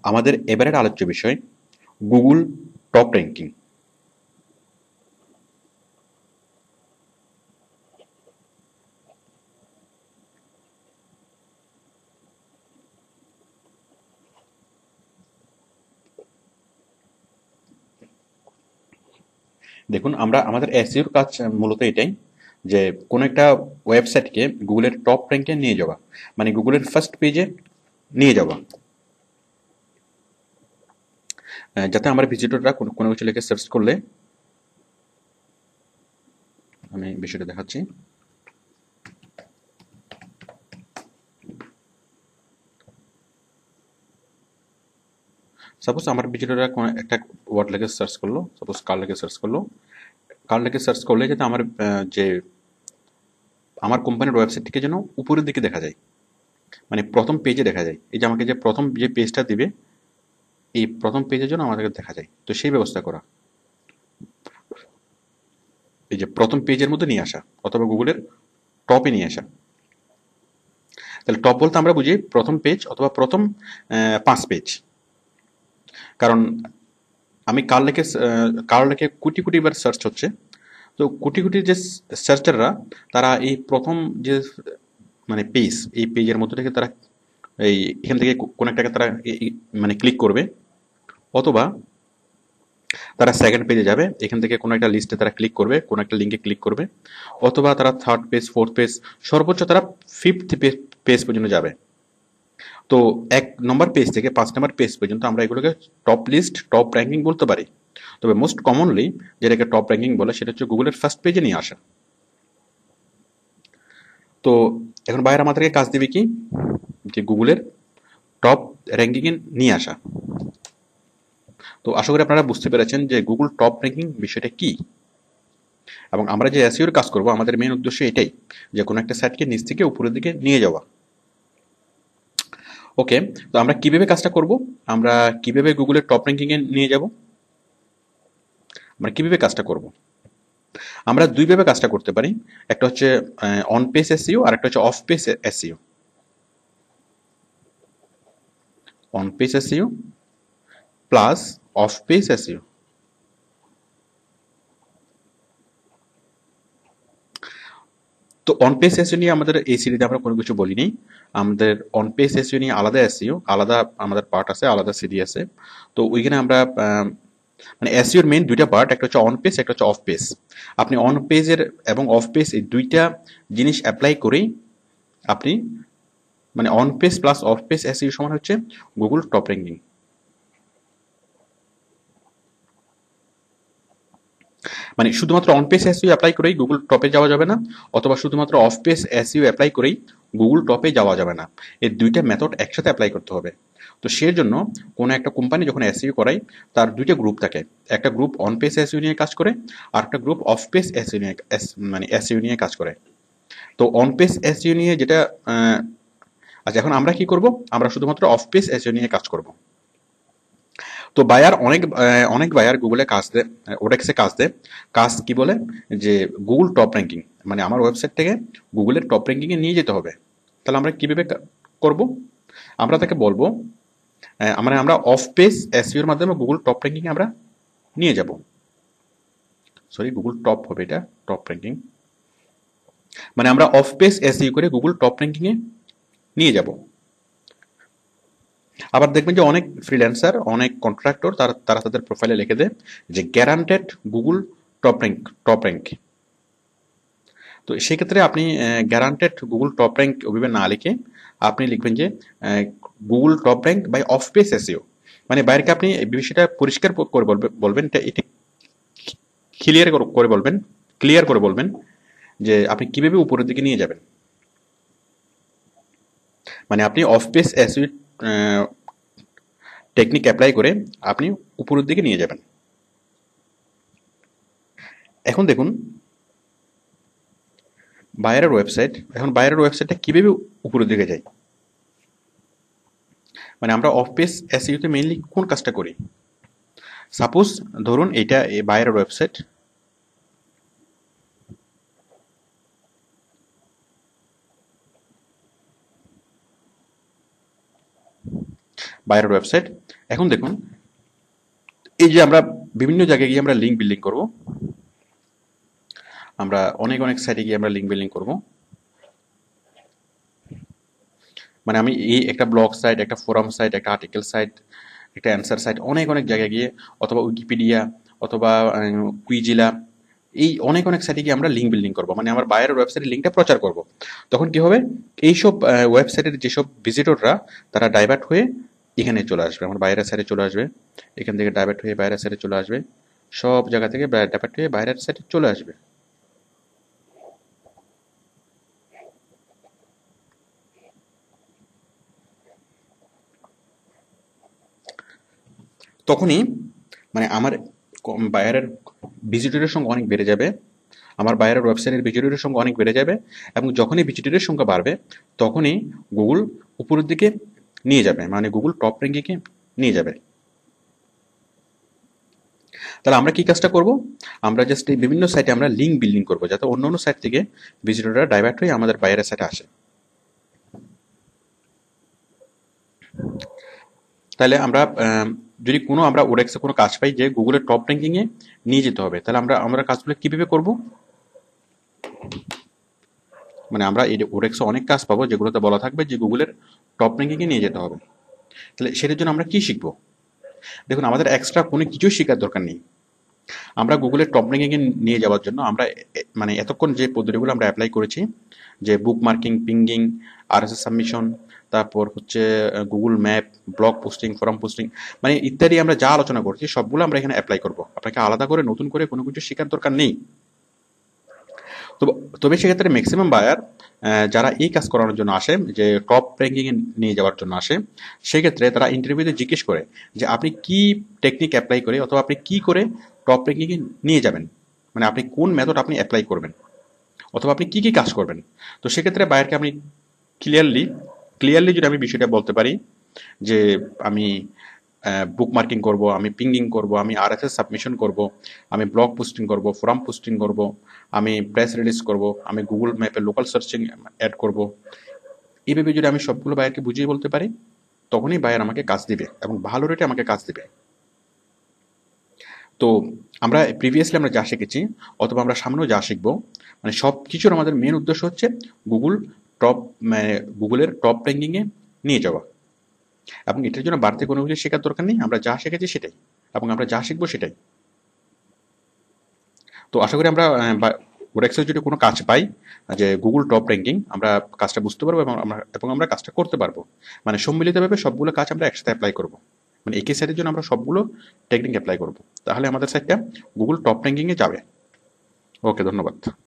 আমাদের এবারের আলোচ্য বিষয় গুগল টপ র্যাঙ্কিং। দেখুন, আমরা আমাদের এসইওর কাজ মূলত এটাই যে কোনো একটা ওয়েবসাইটকে গুগলের টপ র্যাঙ্কে নিয়ে যাওয়া, মানে গুগলের ফার্স্ট পেজে নিয়ে যাওয়া, যাতে আমার ভিজিটররা কোনো কিছু লিখে সার্চ করলে, আমি বিষয়টা দেখাচ্ছি। সাপোজ আমার ভিজিটররা কোনো একটা ওয়ার্ড লিখে সার্চ করলো, সাপোজ কার লিখে সার্চ করলো, কার লিখে সার্চ করলে যাতে আমার যে আমার কোম্পানির ওয়েবসাইটটিকে যেন উপরের দিকে দেখা যায়, মানে প্রথম পেজে দেখা যায়। এই যে আমাকে যে প্রথম যে পেজটা দিবে, এই প্রথম পেজের জন্য আমাদেরকে দেখা যায়, তো সেই ব্যবস্থা করা, এই যে প্রথম পেজের মধ্যে নিয়ে আসা অথবা গুগলের টপে নিয়ে আসা। তাহলে টপ বলতে আমরা বুঝি প্রথম পেজ অথবা প্রথম 5 পেজ। কারণ আমি কার লেখে কোটি কোটি বার সার্চ হচ্ছে, তো কোটি কোটি যে সার্চাররা তারা এই প্রথম যে মানে পেজ, এই পেজের মধ্যে থেকে তারা এই এখান থেকে কোন একটাকে তারা মানে ক্লিক করবে, অথবা তারা সেকেন্ড পেজে যাবে, এখান থেকে কোনো একটা লিস্টে তারা ক্লিক করবে, কোনো একটা লিঙ্কে ক্লিক করবে, অথবা তারা থার্ড পেজ, ফোর্থ পেজ, সর্বোচ্চ তারা ফিফথ পেজ পর্যন্ত যাবে। তো 1 নম্বর পেজ থেকে 5 নম্বর পেজ পর্যন্ত আমরা এগুলোকে টপ লিস্ট, টপ র্যাঙ্কিং বলতে পারি। তবে মোস্ট কমনলি যেটাকে টপ র্যাঙ্কিং বলে সেটা হচ্ছে গুগলের ফার্স্ট পেজে নিয়ে আসা। তো এখন বাইরে আমাদেরকে কাজ দিবে কি, যে গুগলের টপ র্যাঙ্কিংয়ে নিয়ে আসা। তো আশা করি আপনারা বুঝতে পেরেছেন যে গুগল টপ র্যাঙ্কিং বিষয়টা কি, এবং আমরা যে এসইওর কাজ করব আমাদের মেইন উদ্দেশ্য এটাই, যে কোনো একটা সাইটকে নিচ থেকে উপরের দিকে নিয়ে যাওয়া। ওকে, তো আমরা কিভাবে কাজটা করব, আমরা কিভাবে গুগলের টপ র্যাঙ্কিংয়ে নিয়ে যাব, আমরা কিভাবে কাজটা করব? আমরা দুইভাবে কাজটা করতে পারি। একটা হচ্ছে অন পেজ এসইও, আর একটা হচ্ছে of page SEO. On page SEO plus of page SEO. তো অন পেজ এসইও নিয়ে আমাদের এই সিরিজে আমরা কোনো কিছু বলিনি। আমাদের অন পেজ এসইও নিয়ে আলাদা এসইও, আলাদা আমাদের পার্ট আছে, আলাদা সিরি আছে। তো ওইখানে আমরা মানে এসইওর মেইন দুইটা পার্ট, একটা হচ্ছে অন পেজ, একটা হচ্ছে অফ পেজ। আপনি অন পেজের এবং অফ পেজ এই দুইটা জিনিস অ্যাপ্লাই করেই আপনি, মানে on page plus of page SEO সমান হচ্ছে গুগল টপ র্যাঙ্কিং। মানে শুধুমাত্র অন পেজ এসইও অ্যাপ্লাই করেই গুগল টপে যাওয়া যাবে না, অথবা শুধুমাত্র অফ পেজ এসইও অ্যাপ্লাই করেই গুগল টপে যাওয়া যাবে না। এই দুইটা মেথড একসাথে অ্যাপ্লাই করতে হবে। তো সেই জন্য কোনো একটা কোম্পানি যখন এসইও করায়, তার দুইটা গ্রুপ থাকে। একটা গ্রুপ অন পেজ এসইও নিয়ে কাজ করে, আর একটা গ্রুপ অফ পেজ এসইও নিয়ে মানে এসইও নিয়ে কাজ করে। তো অন পেজ এসইও নিয়ে যেটা আচ্ছা, এখন আমরা কি করব, আমরা শুধুমাত্র অফ পেজ এসইও নিয়ে কাজ করব। তো বায়ার অনেক বায়ার গুগলে কাজ দেয়, ওডেক্সে কাজ দেয়। কাজ কি বলে, যে গুগল টপ র্যাঙ্কিং, মানে আমার ওয়েবসাইট থেকে গুগলের টপ র্যাঙ্কিংয়ে নিয়ে যেতে হবে। তাহলে আমরা কিভাবে করব, আমরা তাকে বলবো আমরা অফ পেজ এসইওর মাধ্যমে গুগল টপ র্যাঙ্কিংয়ে আমরা নিয়ে যাব। সরি, গুগল টপ হবে এটা, টপ র্যাঙ্কিং। মানে আমরা অফ পেজ এসইও করে গুগল টপ র্যাঙ্কিংয়ে নিয়ে যাব। আবার দেখবেন যে অনেক ফ্রিল্যান্সার, অনেক কন্ট্রাক্টর তারা তারা তাদের প্রোফাইলে লিখে দেয় যে গ্যারান্টেড গুগল টপ র্যাঙ্ক। তো সেক্ষেত্রে আপনি গ্যারান্টেড গুগল টপ র্যাঙ্ক ওইভাবে না লিখে আপনি লিখবেন যে Google top rank by off page SEO. মানে বাইরেকে আপনি এই বিষয়টা পরিষ্কার করে বলবেন, এটি ক্লিয়ার করে বলবেন যে আপনি কিভাবে উপরের দিকে নিয়ে যাবেন। মানে আপনি of page SEO technique apply করে আপনি উপরের দিকে নিয়ে যাবেন। এখন দেখুন বায়ারের ওয়েবসাইটটা কিভাবে উপরের দিকে যায়। মানে আমরা অফ পেজ এসইওতে মেইনলি কোন কাজটা করি। সাপোজ ধরুন এটা বায়ারের ওয়েবসাইট, বায়ারের ওয়েবসাইট। এখন দেখুন, এই যে আমরা বিভিন্ন জায়গায় গিয়ে আমরা লিঙ্ক বিল্ডিং করব, আমরা অনেক অনেক সাইটে গিয়ে আমরা লিঙ্ক বিল্ডিং করব। মানে আমি এই একটা ব্লগ সাইট, একটা ফোরাম সাইট, একটা আর্টিকেল সাইট, একটা অ্যান্সার সাইট, অনেক অনেক জায়গায় গিয়ে, অথবা উইকিপিডিয়া, অথবা কুইজিলা, এই অনেক অনেক সাইটে গিয়ে আমরা লিঙ্ক বিল্ডিং করব, মানে আমার বায়ারের ওয়েবসাইটের লিঙ্কটা প্রচার করব। তখন কি হবে, এইসব ওয়েবসাইটের যেসব ভিজিটররা তারা ডাইভার্ট হয়ে এখানে চলে আসবে, আমার বাইরের সাইডে চলে আসবে, এখান থেকে ডাইভার্ট হয়ে বাইরের সাইডে চলে আসবে, সব জায়গা থেকে ডাইভার্ট হয়ে বাইরের সাইডে চলে আসবে। তখনই মানে আমার বায়ারের ভিজিটরের সংখ্যা অনেক বেড়ে যাবে, আমার বায়ারের ওয়েবসাইটের ভিজিটরের সংখ্যা অনেক বেড়ে যাবে, এবং যখনই ভিজিটরের সংখ্যা বাড়বে তখনই গুগল উপরের দিকে নিয়ে যাবে, মানে গুগল টপ র্যাঙ্কিংয়ে নিয়ে যাবে। তাহলে আমরা কি কাজটা করব, আমরা জাস্ট এই বিভিন্ন সাইটে আমরা লিঙ্ক বিল্ডিং করব, যাতে অন্য অন্য সাইট থেকে ভিজিটররা ডাইভার্ট হয়ে আমাদের বায়ারের সাইটে আসে। তাহলে আমরা যদি কোনো আমরা ওরেক্সে কোনো কাজ পাই যে গুগলের টপ র্যাঙ্কিংয়ে নিয়ে যেতে হবে, তাহলে আমরা আমরা কাজগুলো কীভাবে করব, মানে আমরা এই ওরেক্সে অনেক কাজ পাবো যেগুলোতে বলা থাকবে যে গুগলের টপ র্যাঙ্কিংয়ে নিয়ে যেতে হবে। তাহলে সেটার জন্য আমরা কি শিখবো, দেখুন আমাদের এক্সট্রা কোনো কিছুই শেখার দরকার নেই। আমরা গুগলের টপ র্যাঙ্কিংয়ে নিয়ে যাওয়ার জন্য আমরা মানে এতক্ষণ যে পদ্ধতিগুলো আমরা অ্যাপ্লাই করেছি, যে বুক মার্কিং, পিঙ্গিং, আরএসএস সাবমিশন, তারপর হচ্ছে Google map, blog posting, forum posting, মানে ইত্যাদি আমরা যা আলোচনা করছি সবগুলো আমরা এখানে অ্যাপ্লাই করব। আপনাকে আলাদা করে নতুন করে কোনো কিছু শেখার দরকার নেই। তবে সেক্ষেত্রে ম্যাক্সিমাম বায়ার যারা এই কাজ করানোর জন্য আসে, যে টপ র্যাঙ্কিংয়ে নিয়ে যাওয়ার জন্য আসে, সেক্ষেত্রে তারা ইন্টারভিউতে জিজ্ঞেস করে যে আপনি কি টেকনিক অ্যাপ্লাই করে, অথবা আপনি কি করে টপ র্যাঙ্কিংয়ে নিয়ে যাবেন, মানে আপনি কোন মেথড আপনি অ্যাপ্লাই করবেন, অথবা আপনি কি কি কাজ করবেন। তো সেক্ষেত্রে বায়ারকে আমি ক্লিয়ারলি যদি আমি বিষয়টা বলতে পারি যে আমি বুক মার্কিং করব, আমি পিঙ্গিং করব, আমি আরএসএস সাবমিশন করব, আমি ব্লগ পোস্টিং করব, ফোরাম পোস্টিং করব, আমি প্রেস রিলিজ করব, আমি গুগল ম্যাপে লোকাল সার্চিং অ্যাড করব, এইভাবে যদি আমি সবগুলো বায়ারকে বুঝিয়ে বলতে পারি, তখনই বায়ার আমাকে কাজ দিবে এবং ভালো রেটে আমাকে কাজ দিবে। তো আমরা প্রিভিয়াসলি আমরা যা শিখেছি, অথবা আমরা সামনেও যা শিখবো, মানে সব কিছুর আমাদের মেন উদ্দেশ্য হচ্ছে গুগল টপ, মানে গুগলের টপ র্যাঙ্কিংয়ে নিয়ে যাওয়া, এবং এটার জন্য বাড়তি কোনো কিছু শেখার দরকার নেই, আমরা যা শিখেছি সেটাই, এবং আমরা যা শিখবো সেটাই। তো আশা করি আমরা ওরেক্সের যদি কোনো কাজ পাই যে গুগল টপ র্যাঙ্কিং, আমরা কাজটা বুঝতে পারবো এবং আমরা কাজটা করতে পারবো, মানে সম্মিলিতভাবে সবগুলো কাজ আমরা একসাথে অ্যাপ্লাই করবো, মানে একই সাইটের জন্য আমরা সবগুলো টেকনিক অ্যাপ্লাই করবো, তাহলে আমাদের সাইটটা গুগল টপ র্যাঙ্কিংয়ে যাবে। ওকে, ধন্যবাদ।